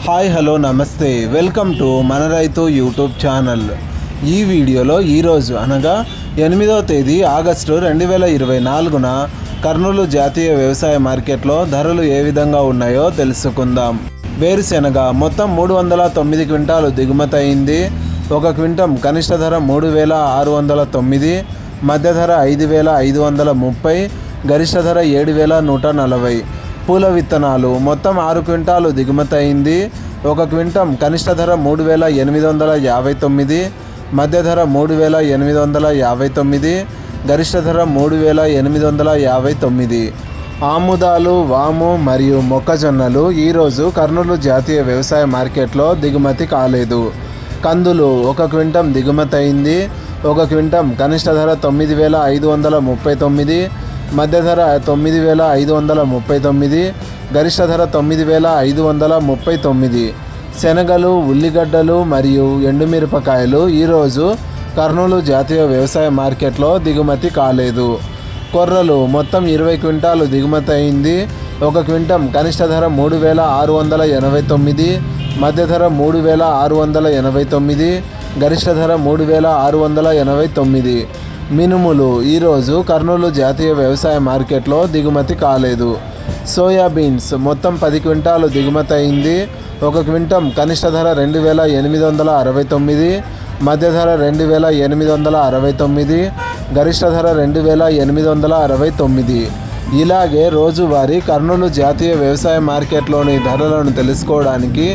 Hi hello నమస్తే welcome to మన రైతు యూట్యూబ్ ఛానల్. ఈ వీడియోలో ఈరోజు అనగా 8వ తేదీ ఆగస్టు 2024న కర్నూలు జాతీయ వ్యవసాయ మార్కెట్లో ధరలు ఏ విధంగా ఉన్నాయో తెలుసుకుందాం. వేరుశెనగ మొత్తం 309 క్వింటాలు దిగుమతి అయింది. ఒక క్వింటం కనిష్ట ధర 3609, మధ్య ధర 5530, గరిష్ట ధర 7140. పూల విత్తనాలు మొత్తం 6 క్వింటాలు దిగుమతి అయింది. ఒక క్వింటం కనిష్ట ధర 3859, మధ్య ధర 3859, గరిష్ట ధర 3859. ఆముదాలు, వాము మరియు మొక్కజొన్నలు ఈరోజు కర్నూలు జాతీయ వ్యవసాయ మార్కెట్లో దిగుమతి కాలేదు. కందులు ఒక క్వింటం దిగుమతి అయింది. ఒక క్వింటం కనిష్ట ధర 9539, మధ్య ధర 9539, గరిష్ట ధర 9539. శనగలు, ఉల్లిగడ్డలు మరియు ఎండుమిరపకాయలు ఈరోజు కర్నూలు జాతీయ వ్యవసాయ మార్కెట్లో దిగుమతి కాలేదు. కొర్రలు మొత్తం 20 క్వింటాలు దిగుమతి అయింది. ఒక క్వింటం కనిష్ట ధర 3689, మధ్య ధర 3689, గరిష్ట ధర 3689. మినుములు ఈరోజు కర్నూలు జాతీయ వ్యవసాయ మార్కెట్లో దిగుమతి కాలేదు. సోయాబీన్స్ మొత్తం 10 క్వింటాలు దిగుమతి అయింది. ఒక క్వింటం కనిష్ట ధర 2869, మధ్య ధర 2869, గరిష్ట ధర 2869. ఇలాగే రోజువారీ కర్నూలు జాతీయ వ్యవసాయ మార్కెట్లోని ధరలను తెలుసుకోవడానికి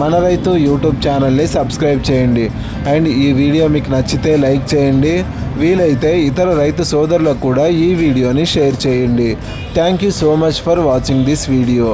మన రైతు యూట్యూబ్ ఛానల్ని సబ్స్క్రైబ్ చేయండి. అండ్ ఈ వీడియో మీకు నచ్చితే లైక్ చేయండి. వీలైతే ఇతర రైతు సోదరులకు కూడా ఈ వీడియోని షేర్ చేయండి. Thank you so much for watching this video.